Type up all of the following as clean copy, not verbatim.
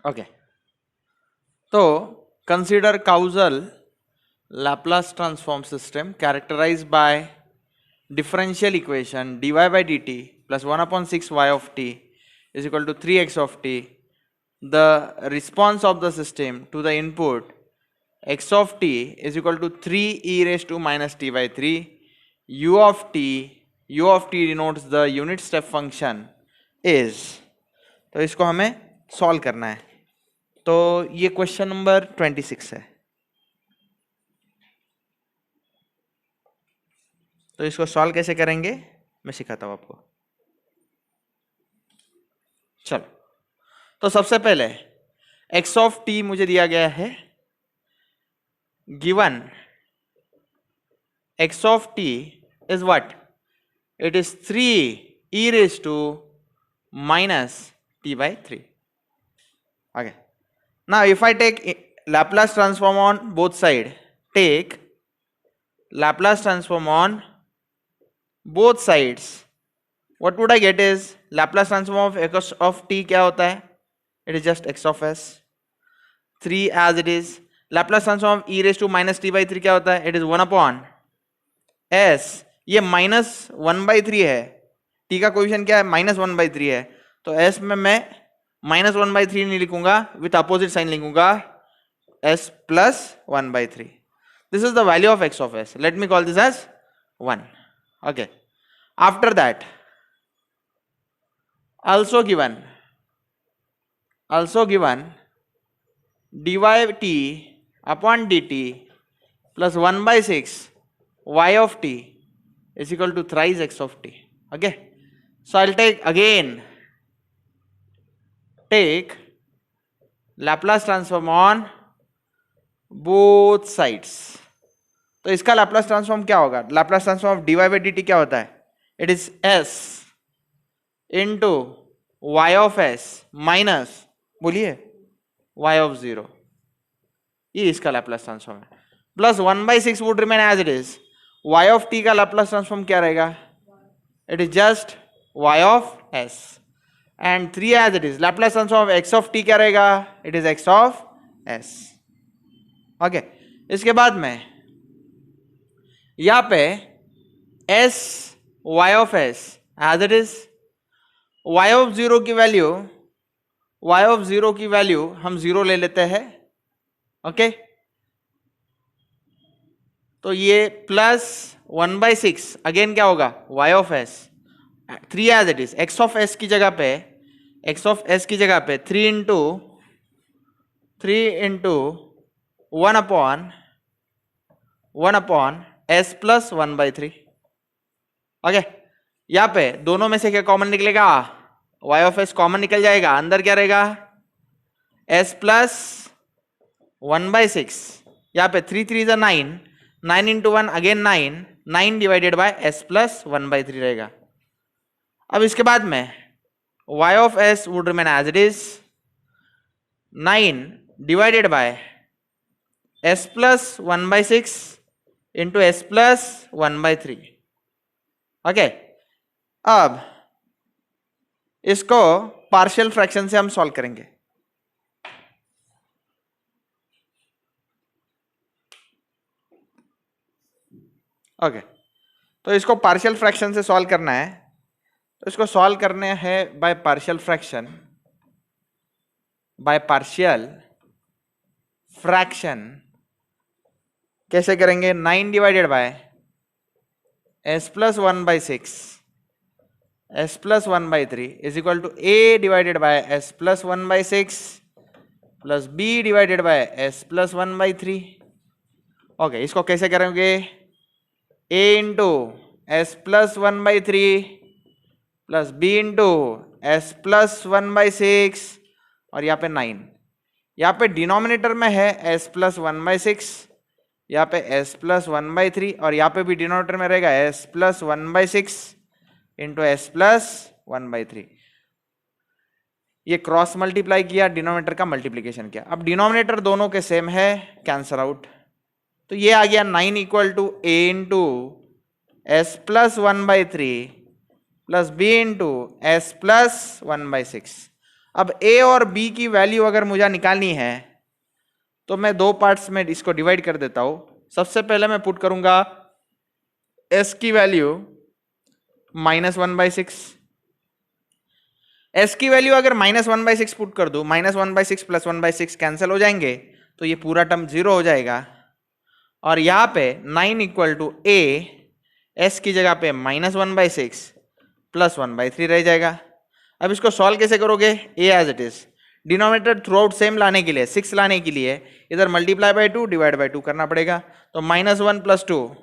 Okay, तो consider causal Laplace transform system characterized by differential equation dy by dt plus 1 upon 6 y of t is equal to 3x of t. The response of the system to the input x of t is equal to 3 e raised to minus t by 3. u of t denotes the unit step function is, तो इसको हमें solve करना है. तो ये question number 26 है. तो इसको सॉल्व कैसे करेंगे मैं सिखाता हूं आपको. चलो, तो सबसे पहले x ऑफ t मुझे दिया गया है, given x of t is what, it is 3 e raised to minus t by 3. Okay, now if I take Laplace transform on both side, take Laplace transform on both sides, what would I get is Laplace transform of x of t क्या होता है, it is just x of s. 3 as it is. Laplace transform of e raised to minus t by 3 क्या होता है, it is 1 upon s. ये minus 1 by 3 है, t का coefficient क्या है, minus 1 by 3 है. तो s में मैं minus 1 by 3 नहीं लिखूंगा, विथ अपोजिट साइन लिखूंगा s plus 1 by 3. This is the value of x of s. Let me call this as 1. Okay. After that, also given dy t upon dt plus 1 by 6 y of t is equal to thrice x of t. Okay. So I'll take Laplace transform on both sides. तो इसका Laplace transform क्या होगा, Laplace transform of dy by dt क्या होता है, it is s into y of s minus, बोलिए, y of 0. ये इसका Laplace transform है. Plus 1 by 6 would remain as it is. y of t का Laplace transform क्या रहेगा, it is just y of s. and 3 as it is. Laplace transform of x of t क्या रहेगा, it is x of s. Okay, इसके बाद में यहां पे s y of s as it is. y of 0 की value हम 0 ले लेते हैं. ओके, तो ये प्लस 1 by 6 अगेन क्या होगा, y of s. 3 as it is. x of s की जगह पे 3 into 1 upon s plus 1 by 3. Okay, यहाँ पे दोनों में से क्या कॉमन निकलेगा, y of s कॉमन निकल जाएगा, अंदर क्या रहेगा, s plus 1 by 6. यहाँ पे 3 3 is 9, 9 into 1 again 9 divided by s plus 1 by 3 रहेगा. अब इसके बाद में y of s would remain as it is. 9 divided by s plus 1 by 6 into s plus 1 by 3. Okay, अब इसको पार्शियल फ्रैक्शन से हम सॉल्व करेंगे. ओके, तो इसको पार्शियल फ्रैक्शन से सॉल्व करना है. तो इसको सॉल्व करने हैं बाय पार्शियल फ्रैक्शन. कैसे करेंगे, 9 divided by s plus 1 by 6 s plus 1 by 3 is equal to a divided by s plus 1 by 6 plus b divided by s plus 1 by 3. Okay, इसको कैसे करेंगे, a into s plus 1 by 3 plus b into s plus 1 by 6 और यहाँ पे 9. यहाँ पे denominator में है s plus 1 by 6, यहाँ पे s plus 1 by 3 और यहाँ पे भी डिनोमिनेटर में रहेगा s plus 1 by 6 into s plus 1 by 3. ये क्रॉस मल्टीप्लाई किया, डिनोमिनेटर का मल्टीप्लीकेशन किया. अब डिनोमिनेटर दोनों के सेम है, कैंसल आउट. तो ये आ गया 9 equal to a into s plus 1 by 3 plus b into s plus 1 by 6. अब a और b की वैल्यू अगर मुझे निकालनी है तो मैं दो पार्ट्स में इसको डिवाइड कर देता हूं। सबसे पहले मैं पुट करूंगा s की वैल्यू -1/6। s की वैल्यू अगर -1/6 पुट कर दूं, -1/6 + 1/6 कैंसिल हो जाएंगे, तो ये पूरा टर्म 0 हो जाएगा। और यहां पे 9 = a, s की जगह पे -1/6 + 1/3 रह जाएगा। अब इसको सॉल्व कैसे करोगे? a as it is, denominator throughout same लाने के लिए, 6 लाने के लिए इधर मल्टीप्लाई बाय 2 डिवाइड बाय 2 करना पड़ेगा। तो -1 + 2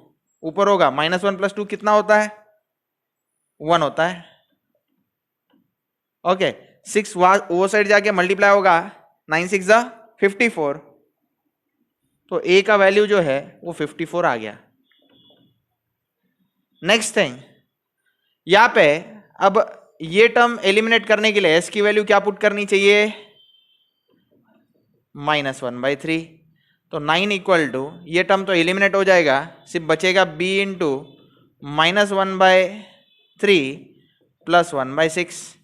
ऊपर होगा, -1 + 2 कितना होता है? 1 होता है। ओके, 6 वो साइड जाके मल्टीप्लाई होगा, 9 6 ज़ा 54, तो a का वैल्यू जो है वो 54 आ गया। नेक्स्ट थिंग, यहां पे अब ये टर्म एलिमिनेट करने के लिए s की वैल्यू क्या पुट करनी चाहिए? -1/3। तो 9 = ये टर्म तो एलिमिनेट हो जाएगा, सिर्फ बचेगा b इंटू -1/3 + 1/6।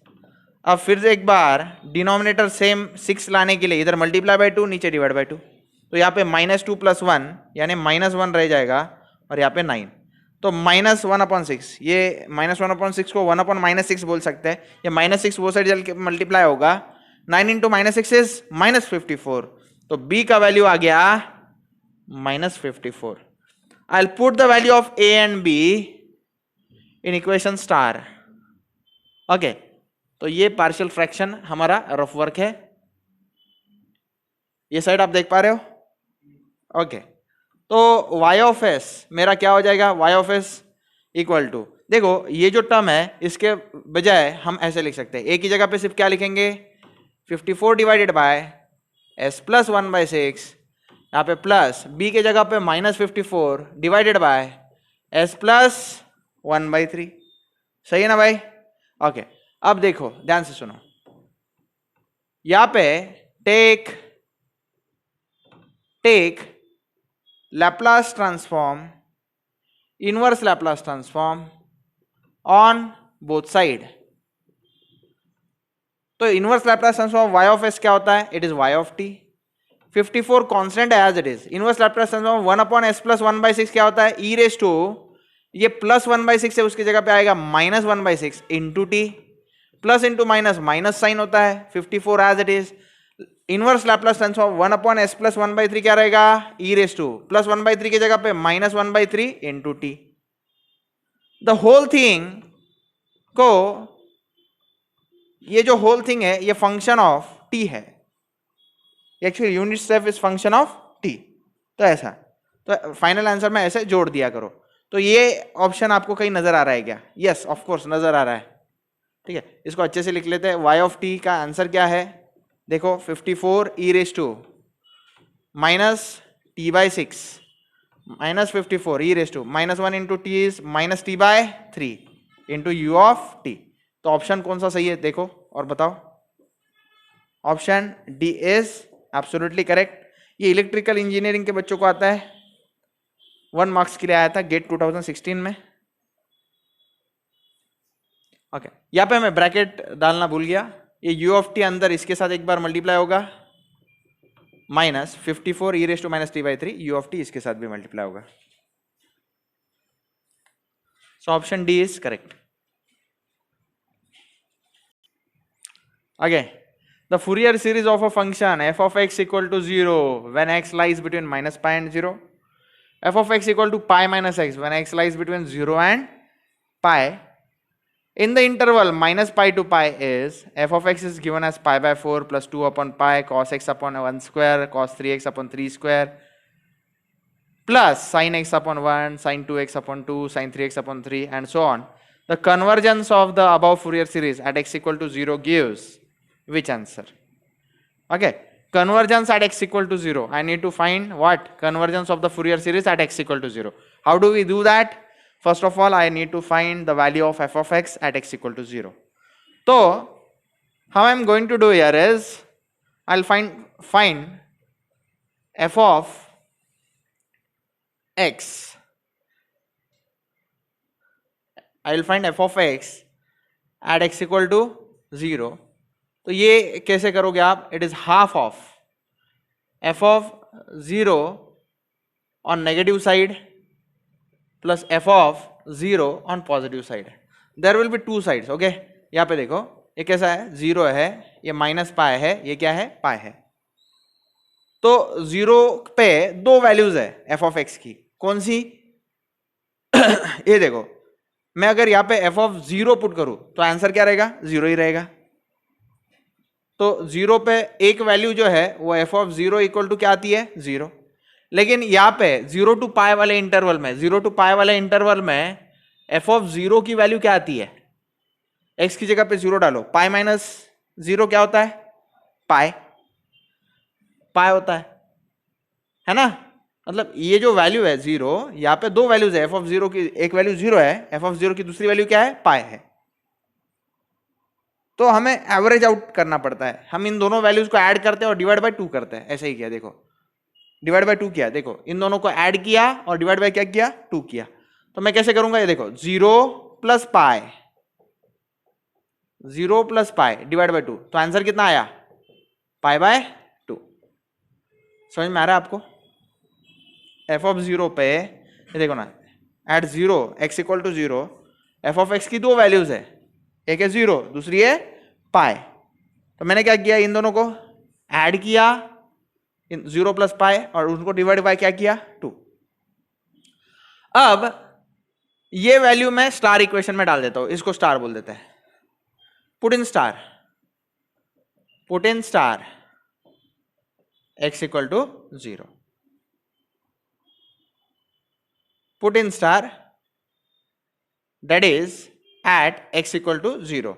अब फिर से एक बार डिनोमिनेटर सेम 6 लाने के लिए इधर मल्टीप्लाई बाय 2, नीचे डिवाइड बाय 2, तो यहाँ पे -2 + 1 यानी -1 रह जाएगा, और यहाँ पे 9। तो -1/6, ये -1/6 को 1/-6 बोल सकते हैं। ये -6 वो साइड चल के मल्टीप्लाई होगा, 9 × -6 इज -54, तो b का वैल्यू आ गया -54। I'll put the value of a and b in equation star. Okay, तो ये पार्शियल फ्रैक्शन हमारा रफ वर्क है, ये साइड आप देख पा रहे हो। ओके, तो y ऑफ s मेरा क्या हो जाएगा? y of s equal to, देखो ये जो टर्म है इसके बजाय हम ऐसे लिख सकते हैं, a की जगह पे सिर्फ क्या लिखेंगे? 54 डिवाइडेड बाय s + 1/6, यहाँ पे प्लस, b के जगह पे -54 डिवाइडेड बाय s + 1/3। सही है ना भाई? ओके, अब देखो ध्यान से सुनो, यहां पे टेक Laplace transform, inverse Laplace transform on both side। तो inverse Laplace transform y of s क्या होता है? It is y of t। 54 constant है as it is. Inverse Laplace transform 1/s + 1/6 क्या होता है? e रेज टू, ये +1/6 है, उसकी जगह पे आएगा -1/6 into t, plus into minus minus sign होता है। 54 as it is. Inverse Laplace transform 1/s + 1/3 क्या रहेगा? e रेज टू, +1/3 की जगह पे -1/3 into t. The whole thing को, ये जो होल थिंग है ये फंक्शन ऑफ t है, actually unit step is function of t। तो ऐसा, तो फाइनल आंसर में ऐसे जोड़ दिया करो। तो ये ऑप्शन आपको कहीं नजर आ रहा है क्या? यस ऑफ कोर्स नजर आ रहा है। ठीक है, इसको अच्छे से लिख लेते हैं। y ऑफ t का आंसर क्या है? देखो 54 e raise to -t/6 -54 e raise to -1 into t is -t/3 into u of t। तो ऑप्शन कौन सा सही है देखो और बताओ। Option D is absolutely correct. ये इलेक्ट्रिकल इंजीनियरिंग के बच्चों को आता है, 1 मार्क्स के लिए आया था गेट 2016 में। ओके, यहाँ पे मैं ब्रैकेट डालना भूल गया, ये u ऑफ टी अंदर इसके साथ एक बार मल्टीप्लाई होगा, -54 e raise to -t/3 u of t इसके साथ भी मल्टीप्लाई होगा। So option D is correct. आगे, the Fourier series of a function f of x equal to 0 when x lies between -π and 0, f of x equal to π minus x when x lies between 0 and π, in the interval -π to π is f of x is given as π/4 plus 2/π cos x upon 1 square cos 3x upon 3 square plus sin x upon 1 sin 2x upon 2 sin 3x upon 3 and so on. The convergence of the above Fourier series at x equal to 0 gives which answer? Okay, convergence at x equal to 0. I need to find what? Convergence of the Fourier series at x equal to 0. How do we do that? First of all, I need to find the value of f of x at x equal to 0. So, how I am going to do here is, I'll find f of x. I will find f of x at x equal to 0. तो ये कैसे करोगे आप? It is half of f of 0 on negative side plus f of 0 on positive side. There will be two sides. Okay, यहाँ पे देखो ये कैसा है, 0 है, ये माइनस पाई है, ये क्या है, पाई है. तो 0 पे दो वैल्यूज है एफ ऑफ एक्स की. कौन सी? ये देखो, मैं अगर यहाँ पे एफ ऑफ 0 पुट करूं तो आंसर क्या रहेगा? 0 ही रहेगा. तो 0 पे एक वैल्यू जो है वो एफ ऑफ 0 इक्वल टू क्या आती है? 0. लेकिन यहाँ पे 0 टू पाई वाले इंटरवल में, 0 टू पाई वाले इंटरवल में एफ ऑफ 0 की वैल्यू क्या आती है? एक्स की जगह पे 0 डालो, पाई माइनस 0 क्या होता है? पाई. पाई होता है ना? मतलब ये जो वैल्यू है 0, यहाँ पे दो वैल्यूज है एफ ऑफ 0 की. एक वैल्यू 0 है एफ ऑफ 0 की, दूसरी वैल्यू क्या है? पाई है. तो हमें एवरेज आउट करना पड़ता है. हम इन दोनों वैल्यूज को ऐड करते हैं और डिवाइड बाय 2 करते हैं. ऐसे ही किया, देखो डिवाइड बाय 2 किया. देखो इन दोनों को ऐड किया और डिवाइड बाय क्या किया? 2 किया. तो मैं कैसे करूंगा? ये देखो 0 plus pi, 0 plus pi divide by 2. तो आंसर कितना आया? पाई बाय 2. समझ में आ रहा है आपको? एफ ऑफ 0 पे ये देखो ना, at 0 x equal to 0, f of x की दो वैल्यूज है, एक है 0, दूसरी है पाई. तो मैंने क्या किया? इन दोनों को ऐड किया, 0 प्लस पाई, और उनको डिवाइड बाय क्या किया? 2. अब ये वैल्यू मैं स्टार इक्वेशन में डाल देता हूं. इसको स्टार बोल देते हैं. Put in star, put in star x equal to 0. put in star, that is at x equal to 0.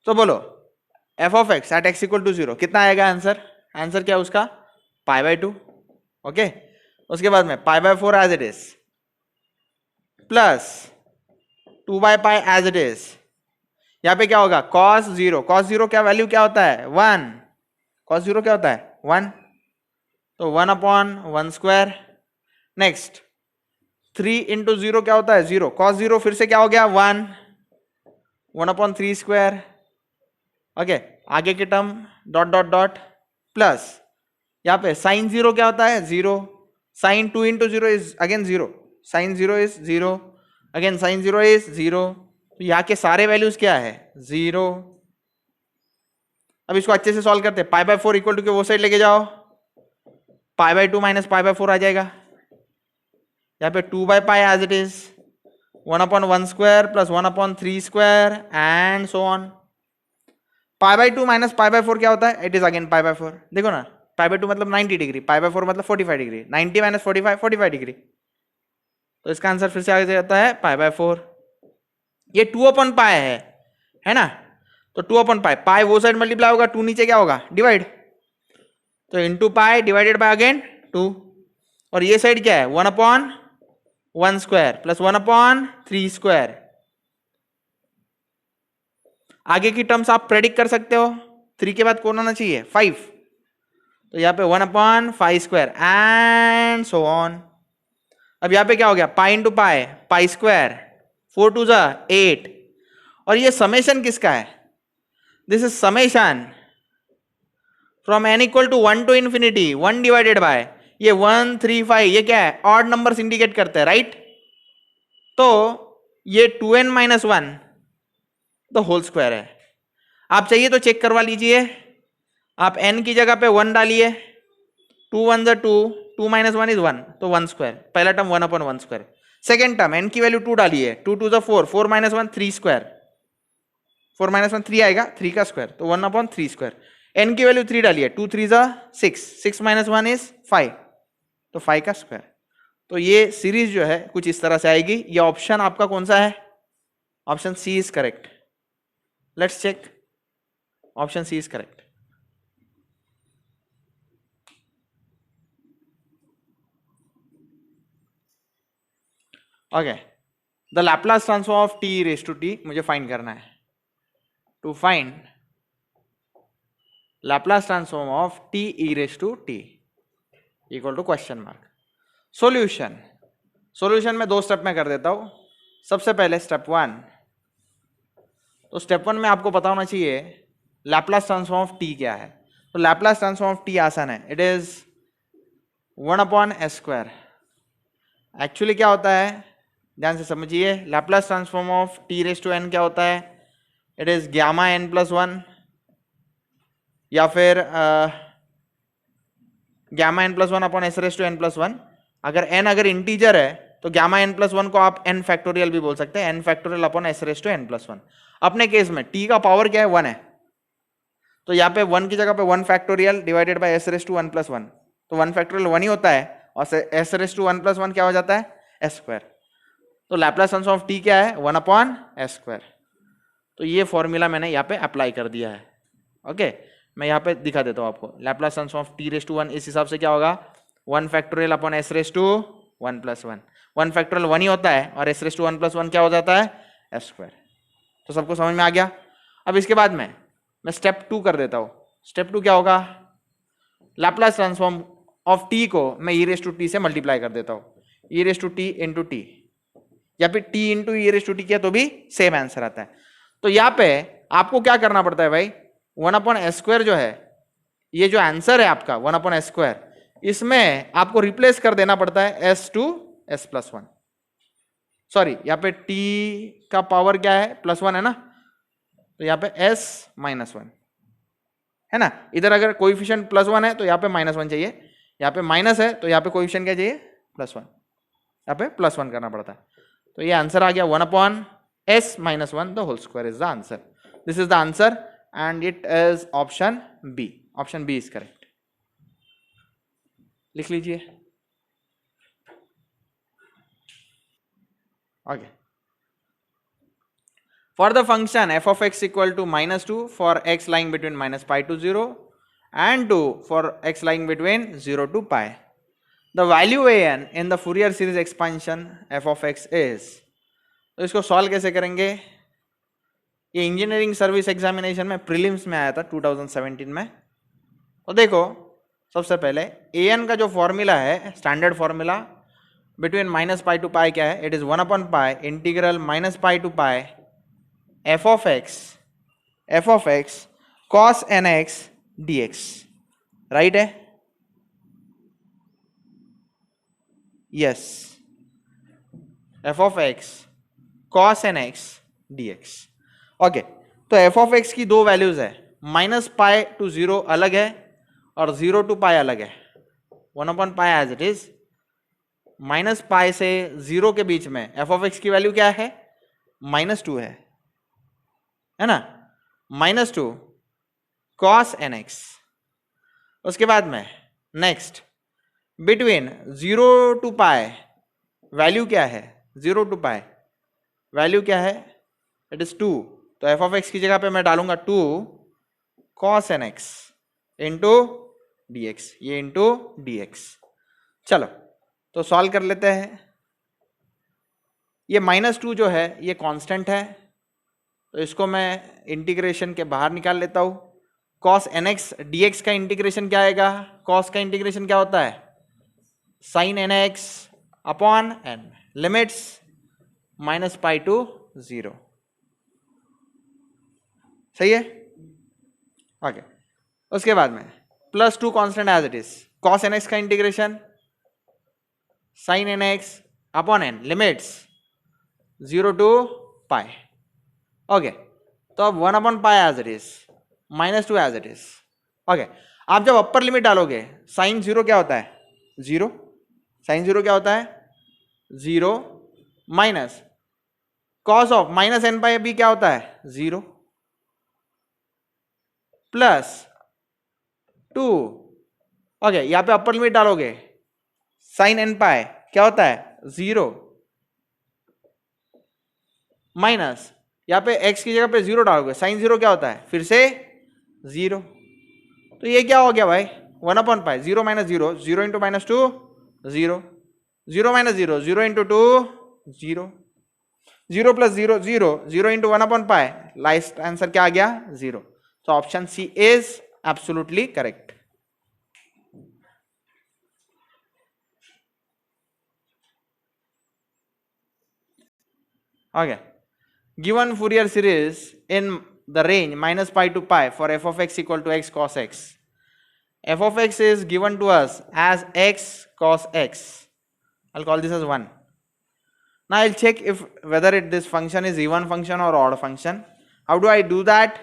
तो बोलो f of x at x equal to 0 कितना आएगा आंसर? आंसर क्या उसका? पाई बाय 2. ओके, उसके बाद में pi by 4 as it is plus 2 by pi as it is. यहाँ पे क्या होगा? cos 0. cos 0 क्या वैल्यू क्या होता है? 1. cos 0 क्या होता है? 1. तो 1 अपॉन 1 स्क्वायर. नेक्स्ट 3 इंटू 0 क्या होता है? 0. cos 0 फिर से क्या हो गया? 1. 1 अपॉन 3 स्क्वायर. ओके, आगे की term dot dot dot plus यहाँ पे साइन 0 क्या होता है? 0. Sine 2 into 0 is again 0. Sine 0 is 0. Again sine 0 is 0. तो यहाँ के सारे वैल्यूज क्या है? 0. अब इसको अच्छे से सॉल्व करते हैं. पाई बाय 4 इक्वल टू के वो साइड लेके जाओ, pi by 2 minus pi by 4 आ जाएगा. यहाँ पे 2 by pi as it is, 1 upon 1 square plus 1 upon 3 square and so on. Pi by 2 minus pi by 4 क्या होता है? It is again pi by 4. देखो ना, पाई बाय 2 मतलब 90 डिग्री, पाई बाय 4 मतलब 45 डिग्री. 90 minus 45, 45 degree. तो इसका आंसर फिर से आ जाता है पाई बाय 4. ये 2 अपॉन पाई है ना? तो 2 अपॉन पाई, पाई वो साइड मल्टीप्लाई होगा, 2 नीचे क्या होगा? डिवाइड. तो into pi divided by again 2. और ये साइड क्या है? 1 upon 1 square plus 1 upon 3 square. आगे की टर्म्स आप प्रेडिक्ट कर सकते हो. 3 के बाद कौन आना चाहिए? 5. तो यहाँ पे 1 upon 5 square and so on. अब यहाँ पे क्या हो गया? Pi into pi, pi square, 4 टू जा 8. और ये समेशन किसका है? This is summation from n equal to 1 to infinity 1 divided by ये 1 3 5. ये क्या है? ऑड नंबर्स इंडिकेट करते हैं, राइट? तो ये 2n minus 1 the whole square है. आप चाहिए तो चेक करवा लीजिए. आप n की जगह पे 1 डालिए, 2 1 जा 2, 2 माइनस 1 इज 1, तो 1 स्क्वायर. पहला term 1 upon 1 square. Second term n की वैल्यू 2 डालिए, 2 2 जा 4, 4 माइनस 1 3 स्क्वायर. 4 माइनस 1 3 आएगा, 3 का स्क्वायर, तो 1 अपॉन 3 स्क्वायर. n की वैल्यू 3 डालिए, 2 3 जा 6, 6 माइनस 1 इज 5, तो 5 का स्क्वायर. तो ये सीरीज जो है कुछ इस तरह से आएगी. ये ऑप्शन आपका कौन सा है? Option C is correct. Let's check. Option C is correct. Okay, the Laplace transform of t raise to t मुझे फाइंड करना है. To find Laplace transform of t e raise to t equal to question mark. Solution. Solution में 2 step में कर देता हूं. सबसे पहले स्टेप 1. तो स्टेप 1 में आपको पता होना चाहिए लैप्लास ट्रांसफॉर्म ऑफ टी क्या है? तो लैप्लास ट्रांसफॉर्म ऑफ टी आसान है, इट इज 1/s²। एक्चुअली क्या होता है, ध्यान से समझिए, लैप्लास ट्रांसफॉर्म ऑफ t⁻n क्या होता है? It is gamma n plus 1 या फिर gamma n plus 1 upon s⁻n plus 1। अगर n अगर इंटीजर है तो गामा n प्लस 1 को आप n फैक्टोरियल भी बोल सकते हैं, n factorial upon s⁻n plus 1। अपने केस में t का पावर क्या है? 1 है, तो यहाँ पे 1 की जगह पे 1 factorial divided bye s⁻1 plus 1, तो 1 फैक्टोरियल 1 ही होता है, और s⁻1 प्लस 1 क्या हो जाता है? s²। तो लैप्लास ट्रांसफॉर्म ऑफ t क्या है? 1/s²। तो ये फॉर्मूला मैंने यहाँ पे अप्लाई कर दिया है। ओके, मैं यहाँ पे दिखा देता हूँ आपको। लैप्लास ट्रांसफॉर्म ऑफ t⁻1 इस हिसाब से क्या होगा? 1 factorial upon s⁻1 plus 1। 1 factorial 1 ही होता है, और s⁻1 प्लस 1 क्या हो जाता है? s²। तो सबको समझ में आ गया? अब इसके बाद में मैं स्टेप 2 कर देता हूँ। स्टेप 2 क्या होगा? लैप्लास ट्रांसफॉर्म ऑफ t को मैं e⁻t से मल्टीप्लाई कर देता हूँ, e⁻t इंटू t, या फिर t इंटू e⁻t किया तो भी सेम आंसर आता है। तो यहाँ पे आपको क्या करना पड़ता है भाई? 1/s² जो है, ये जो आंसर है आपका 1/s², इसमें आपको रिप्लेस कर देना पड़ता है s to s plus 1। Sorry, यहाँ पे t का पावर क्या है? प्लस 1 है ना, तो यहाँ पे s माइनस 1 है ना। इधर अगर कोएफिशिएंट प्लस 1 है तो यहाँ पे -1 चाहिए, यहाँ पे माइनस है तो यहाँ पे कोएफिशिएंट क्या चाहिए? +1। यहाँ पे +1 करना पड़ता है। तो ये आंसर आ गया 1/s minus 1 the whole square is the answer. This is the answer and it is option B. Option B is correct. लिख लीजिए। Okay, for the function f of x equal to -2 for x lying between -pi to 0 and 2 for x lying between 0 to pi, the value an in the Fourier series expansion f of x is। तो इसको solve कैसे करेंगे? ये engineering service examination में prelims में आया था 2017 में। तो देखो, सबसे पहले an का जो फॉर्मूला है, standard formula between -pi to pi क्या है? It is 1/pi integral -pi to pi f of x cos nx dx, right है? Yes, f of x cos nx dx। Okay, तो f of x की दो values है, -pi to 0 अलग है और 0 टू पाई अलग है। 1/pi as it is, -pi से 0 के बीच में f of x की वैल्यू क्या है? -2 है ना, -2 cos nx। उसके बाद में next between 0 to pi value क्या है? 0 टू पाई वैल्यू क्या है? इट इज 2, तो f of x की जगह पे मैं डालूंगा 2 cos nx इंटू dx, ये इंटू dx। चलो तो सॉल्व कर लेते हैं। ये -2 जो है ये कांस्टेंट है, तो इसको मैं इंटीग्रेशन के बाहर निकाल लेता हूं। cos nx dx का इंटीग्रेशन क्या आएगा? cos का इंटीग्रेशन क्या होता है? sin nx upon n, limits -pi to 0। सही है? ओके, उसके बाद में +2 constant as it is, cos nx का integration sin nx upon n, limits 0 to pi. Okay, तो अब 1/pi as it is, -2 as it is. Okay, आप जब अपर लिमिट डालोगे sin 0 क्या होता है? 0। sin 0 क्या होता है? 0 माइनस cos ऑफ -n/, भी क्या होता है? 0 प्लस 2। ओके, यहां पे अपर लिमिट डालोगे sin n/, क्या होता है? 0 माइनस, यहां पे x की जगह पे 0 डालोगे, sin 0 क्या होता है? फिर से 0। तो ये क्या हो गया भाई? 1/pi, 0 minus 0, 0 into -2 0, 0 minus 0, 0 into 2 0, 0 plus 0 0, 0 into 1/pi, last answer क्या आ गया? 0। तो option C is absolutely correct. Okay, given Fourier series in the range minus pi to pi for f of x equal to x cos x. F of x is given to us as x cos x. I'll call this as 1. Now I'll check if whether this function is even function or odd function. How do I do that?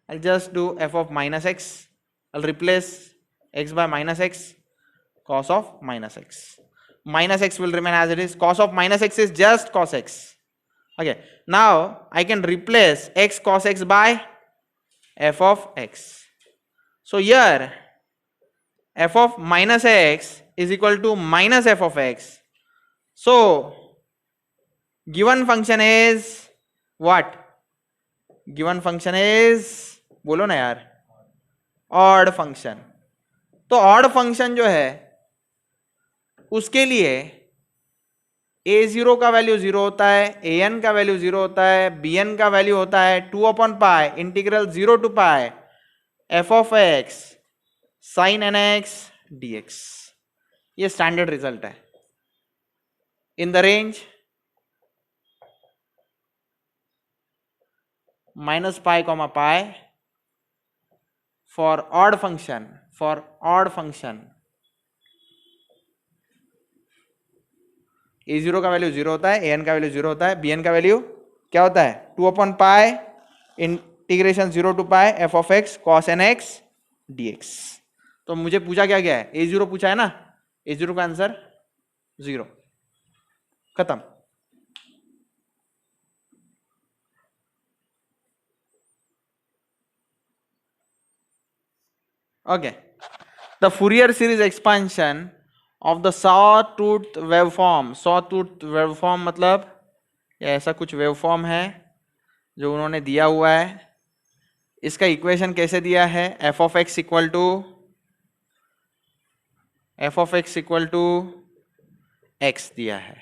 I'll just do f of minus x. I'll replace x by minus x, cos of minus x. Minus x will remain as it is. Cos of minus x is just cos x. Okay. Now I can replace x cos x by f of x. So here f of minus x is equal to minus f of x. So given function is what? Given function is, बोलो ना यार, odd function. तो odd function जो है उसके लिए a0 का value 0 होता है, an का वैल्यू 0 होता है, bn का वैल्यू होता है 2 upon pi integral 0 to pi f of x sin nx dx. ये स्टैंडर्ड रिजल्ट है. In the range minus pi comma pi for odd function, a0 का वैल्यू 0 होता है, an का वैल्यू 0 होता है, bn का वैल्यू क्या होता है 2 upon pi integration 0 to pi f of x cos nx dx. तो मुझे पूछा क्या गया है, a0 पूछा है ना, a0 का आंसर 0. खत्म. Okay. The Fourier series expansion of the sawtooth waveform. Sawtooth waveform मतलब ऐसा कुछ waveform है जो उन्होंने दिया हुआ है. इसका इक्वेशन कैसे दिया है, f of x equal to x दिया है.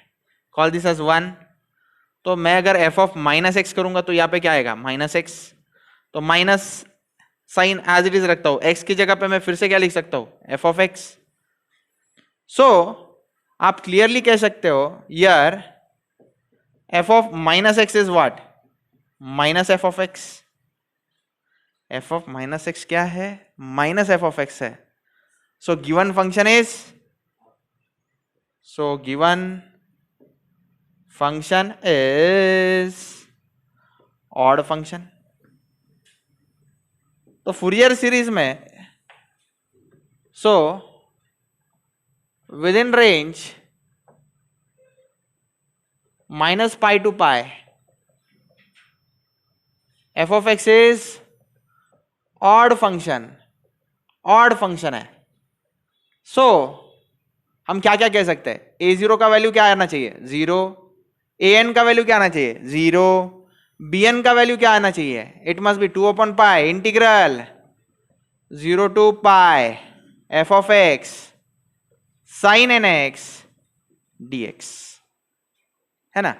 Call this as 1. तो मैं अगर f ऑफ माइनस एक्स करूंगा तो यहाँ पे क्या आएगा माइनस एक्स. तो minus sign as it is रखता हूं, x की जगह पे मैं फिर से क्या लिख सकता हूं f ऑफ x. सो आप क्लियरली कह सकते हो यार f of minus x is what, minus f of x. f of minus x क्या है, माइनस f ऑफ x है. So given function is, so given function is odd function. तो Fourier series में so within range minus pi to pi f of x is odd function, odd function है. So हम क्या क्या कह सकते हैं, a0 का वैल्यू क्या आना चाहिए 0, an का वैल्यू क्या आना चाहिए 0, bn का वैल्यू क्या आना चाहिए, it must be 2 upon pi integral 0 to pi f of x sin nx dx, है ना.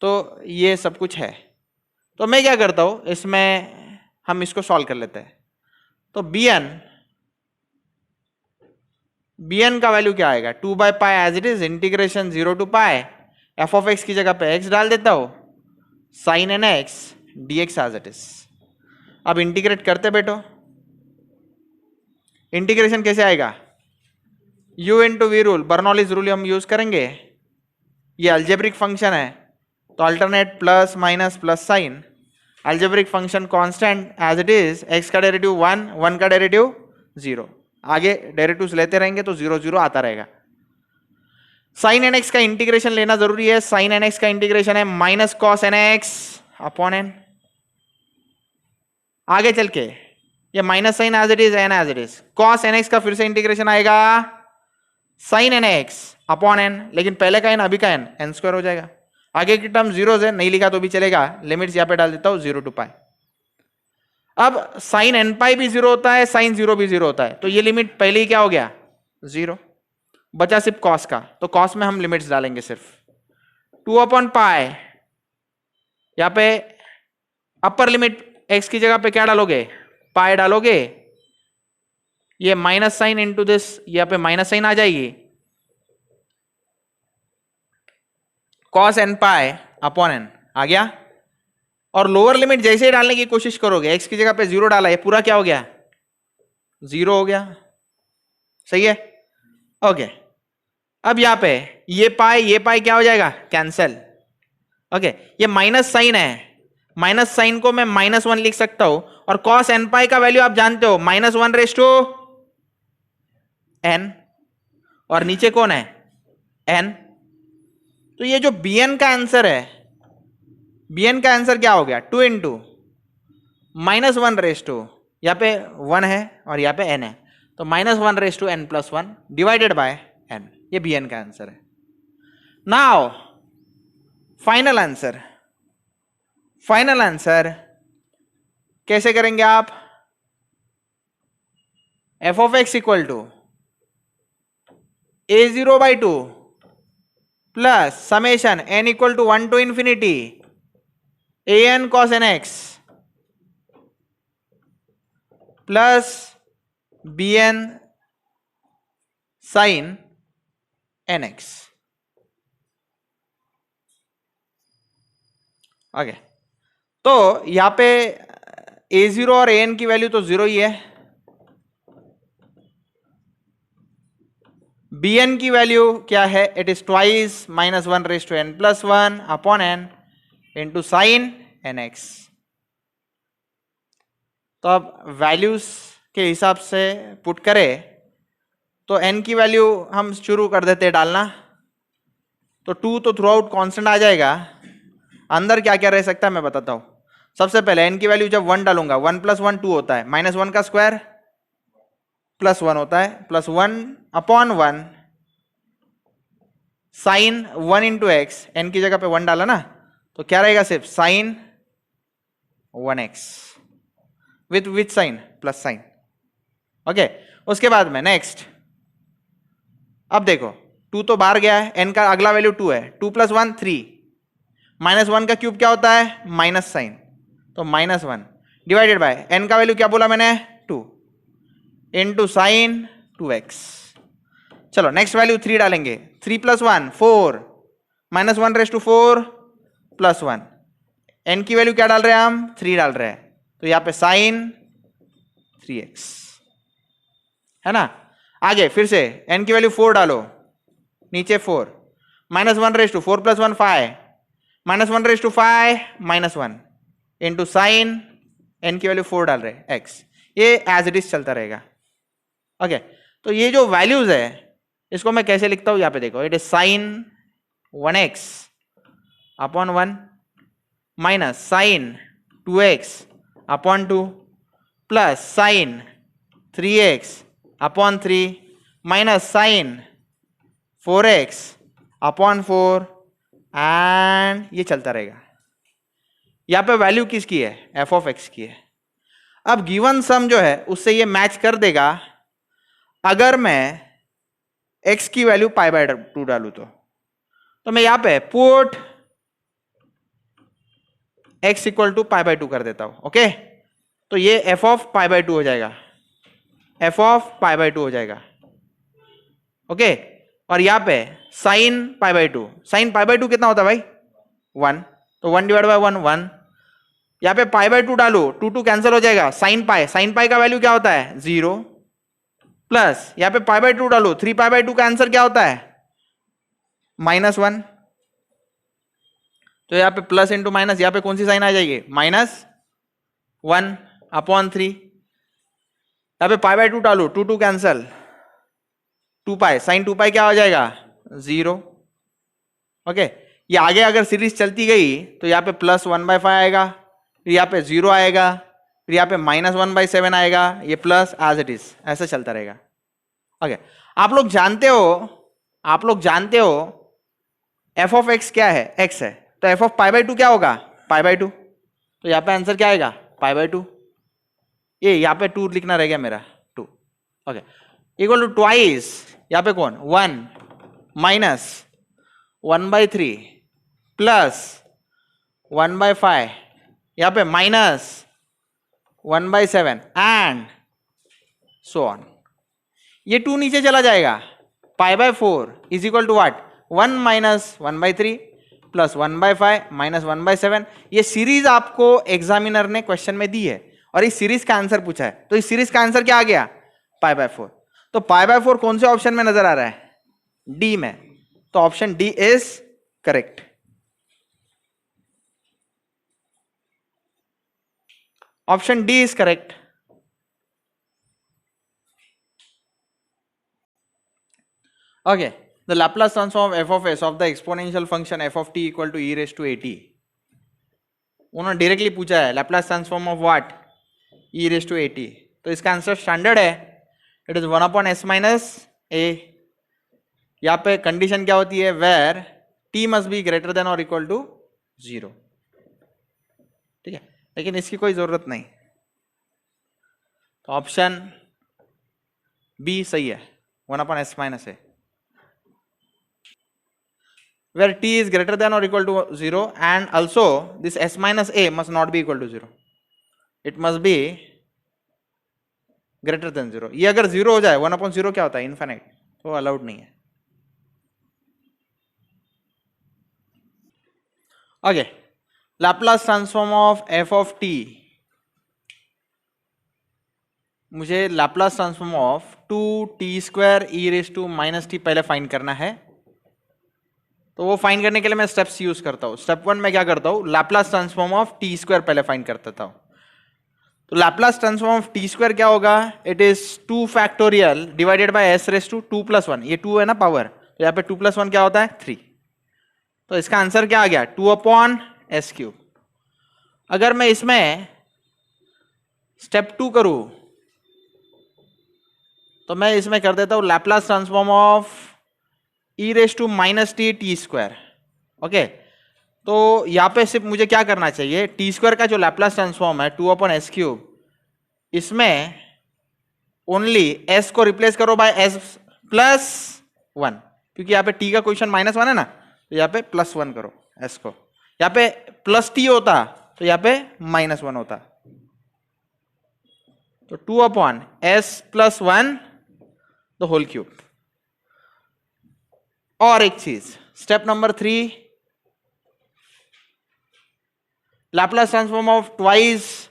तो ये सब कुछ है. तो मैं क्या करता हूं, इसमें हम इसको सॉल्व कर लेते हैं. तो bn का वैल्यू क्या आएगा 2 by pi as it is integration 0 to pi f of x की जगह पे x डाल देता हूं sin nx dx as it is. अब इंटीग्रेट करते बैठो. इंटीग्रेशन कैसे आएगा, u into v rule, Bernoulli's rule हम यूज करेंगे. ये अल्जेब्रिक फंक्शन है तो alternate plus minus plus sign. Algebraic function constant as it is, x का डेरिवेटिव 1, 1 का डेरिवेटिव 0. आगे डेरिवेटिव्स लेते रहेंगे तो 0 0 आता रहेगा. साइन nx का इंटीग्रेशन लेना जरूरी है. साइन nx का इंटीग्रेशन है minus cos nx upon n. आगे चल के ये minus sign as it is, n as it is. Cos nx का फिर से इंटीग्रेशन आएगा साइन nx अपॉन n, लेकिन पहले का n अभी का n स्क्वायर हो जाएगा. आगे की टर्म जीरो है, नहीं लिखा तो भी चलेगा. लिमिट्स यहां पे डाल देता हूं 0 टू पाई. अब साइन n पाई भी 0 होता है, साइन 0 भी 0 होता है. तो ये लिमिट पहले ही क्या हो गया 0, बचा सिर्फ कॉस का. तो कॉस में हम लिमिट्स डालेंगे सिर्फ 2 अपॉन पाई. यहां पे अपर लिमिट x की जगह पे क्या डालोगे पाई डालोगे. ये माइनस साइन इंटू दिस, यहां पे माइनस साइन आ जाएगी. Cos n pi upon n आ गया. और लोअर लिमिट जैसे ही डालने की कोशिश करोगे, x की जगह पे 0 डाला, ये पूरा क्या हो गया, 0 हो गया। सही है, ओके। अब यहां पे ये पाई क्या हो जाएगा, कैंसल। ओके, ये माइनस साइन है, माइनस साइन को मैं -1 लिख सकता हूं, और कॉस एन पाई का वैल्यू आप जानते हो, -1/n, और नीचे कौन है, n। तो ये जो bn का आंसर है, bn का आंसर क्या हो गया, 2 इंटू -1/, यहाँ पे 1 है और यहाँ पे n है, तो -1/n+1 डिवाइडेड बाय n, ये bn का आंसर है। नाउ फाइनल आंसर कैसे करेंगे आप, f of x equal to a0/2 plus summation n equal to 1 to infinity an cos nx plus bn sin nx। Okay, तो यहां पे a0 और an की वैल्यू तो 0 ही है, bn की वैल्यू क्या है, it is twice -1/n+1 upon n into sine nx। तो अब वैल्यूज के हिसाब से पुट करें तो n की वैल्यू हम शुरू कर देते हैं डालना, तो 2 तो थ्रू आउट कॉन्स्टेंट आ जाएगा, अंदर क्या क्या रह सकता है मैं बताता हूं। सबसे पहले n की वैल्यू जब 1 डालूंगा, 1 + 1 2 होता है, -1 का स्क्वायर +1 होता है, +1/1 साइन 1 इंटू एक्स, एन की जगह पे 1 डाला ना, तो क्या रहेगा, सिर्फ sine 1x with sine, plus sine. Okay, उसके बाद में नेक्स्ट, अब देखो 2 तो बाहर गया है, n का अगला वैल्यू 2 है, 2 + 1 3, -1 का क्यूब क्या होता है, माइनस साइन, तो -1 डिवाइडेड बाय n का वैल्यू क्या बोला मैंने, 2 इंटू साइन 2x। चलो नेक्स्ट वैल्यू 3 डालेंगे, 3 + 1 4, -1/4 +1, n की वैल्यू क्या डाल रहे हैं हम, 3 डाल रहे हैं, तो यहां पे साइन 3x है ना। आगे फिर से n की वैल्यू 4 डालो, नीचे 4, -1/4 + 1 5, -1/5 -1 इंटू साइन, n की वैल्यू 4 डाल रहे x, ये एज इट इज चलता रहेगा। ओके, तो ये जो वैल्यूज है इसको मैं कैसे लिखता हूं, यहां पे देखो, it is sine 1x upon 1 minus sine 2x upon 2 plus sine 3x upon 3 minus sine 4x upon 4, and ये चलता रहेगा। यहां पे वैल्यू किसकी है, f of x की है। अब गिवन सम जो है उससे ये मैच कर देगा अगर मैं x की वैल्यू π/2 डालू, तो मैं यहां पे पुट x इक्वल टू π/2 कर देता हूं। ओके, तो ये f of π/2 हो जाएगा, f of π/2 हो जाएगा। ओके, और यहां पे साइन π/2, साइन π/2 कितना होता है भाई, 1, तो 1 / 1 1, यहां पे π/2 डालो, 2 कैंसिल हो जाएगा, साइन पाई का वैल्यू क्या होता है, 0, प्लस यहां पे π/2 डालो, 3π/2 का आंसर क्या होता है, -1, तो यहां पे प्लस इंटू माइनस, यहां पे कौन सी साइन आ जाएगी, -1 अपॉन 3, यहां पे π/2 डालो, 2 कैंसिल, 2π, साइन 2π क्या हो जाएगा, 0। ओके, ये आगे अगर सीरीज चलती गई तो यहाँ पे +1/5 आएगा, फिर यहाँ पे 0 आएगा, फिर यहाँ पे -1/7 आएगा, ये प्लस एज इट इज ऐसा चलता रहेगा। ओके, आप लोग जानते हो f of x क्या है, x है, तो f of π/2 क्या होगा, π/2, तो यहाँ पे आंसर क्या आएगा, π/2, ये यहाँ पे 2 लिखना रह गया मेरा, 2। ओके, इक्वल टू ट्वाइस, यहाँ पे कौन, 1 माइनस 1/3 प्लस 1/5, यहाँ पे -1/7 एंड सो ऑन। ये 2 नीचे चला जाएगा, π/4 is equal to what, 1 - 1/3 plus 1/5 minus 1/7। ये सीरीज आपको एग्जामिनर ने क्वेश्चन में दी है और इस सीरीज का आंसर पूछा है, तो इस सीरीज का आंसर क्या आ गया? π/4। तो π/4 कौन से ऑप्शन में नजर आ रहा है? डी में। तो option D is correct. Option D is correct. Okay, the Laplace transform of f of s of the exponential function f of t equal to e raised to at। उन्होंने directly पूछा है Laplace transform of what? e raised to at। तो इसका answer standard है, it is 1/s minus a। यहाँ पे condition क्या होती है? Where t must be greater than और इक्वल टू 0। ठीक है, लेकिन इसकी कोई जरूरत नहीं। तो ऑप्शन बी सही है, 1/s minus a, where t is greater than or equal to 0 and also this s minus a must not be equal to 0, it must be greater than 0। ये अगर 0 हो जाए, 1/0 क्या होता है? इनफाइनाइट, तो अलाउड नहीं है। Okay, Laplace transform of f of t, मुझे Laplace transform of 2t² e raised to minus t पहले फाइंड करना है। तो वो फाइंड करने के लिए मैं स्टेप्स यूज करता हूं। स्टेप 1 में क्या करता हूं? Laplace ट्रांसफॉर्म ऑफ t² पहले फाइंड करता हूं। तो Laplace ट्रांसफॉर्म ऑफ t² क्या होगा? It is 2 factorial divided by s raise to 2 + 1। ये 2 है ना पावर, तो यहाँ पे 2 + 1 क्या होता है? 3। तो इसका आंसर क्या आ गया? 2/s³। अगर मैं इसमें स्टेप 2 करूं तो मैं इसमें कर देता हूं Laplace transform of e raise to minus t² okay. तो यहाँ पे सिर्फ मुझे क्या करना चाहिए? t² का जो Laplace ट्रांसफॉर्म है 2/s³, इसमें ओनली s को रिप्लेस करो बाय s+1, क्योंकि यहाँ पे t का क्वेश्चन -1 है ना, तो यहाँ पे +1 करो s को। यहाँ पे +t होता तो यहाँ पे -1 होता। तो 2/s+1 द होल क्यूब। और एक चीज, step number 3, Laplace transform of twice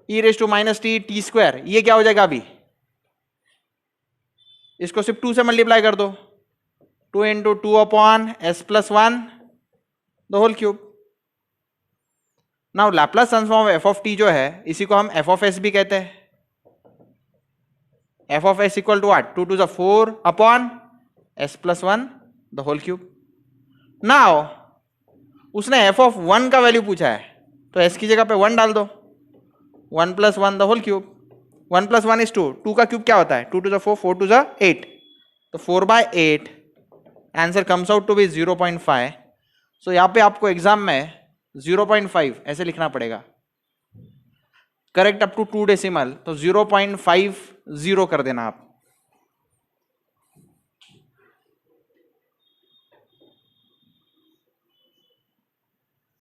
e raise to minus t² ये क्या हो जाएगा? अभी इसको सिर्फ 2 से मल्टीप्लाई कर दो, 2 × 2/s+1 the whole cube. Now Laplace transform of f of t जो है, इसी को हम f of s भी कहते हैं। f of s equal to what? 2 × 4/s+1 the whole cube. Now उसने f of 1 का वैल्यू पूछा है, तो s की जगह पे 1 डाल दो, 1 + 1 द होल क्यूब। 1 + 1 is 2, 2 का क्यूब क्या होता है? 2 × 4, 4 × 8, तो 4/8 answer comes out to be 0.5। So यहाँ पे आपको एग्जाम में 0.5 ऐसे लिखना पड़ेगा, करेक्ट अप टू 2 डेसिमल, तो 0.50 कर देना आप।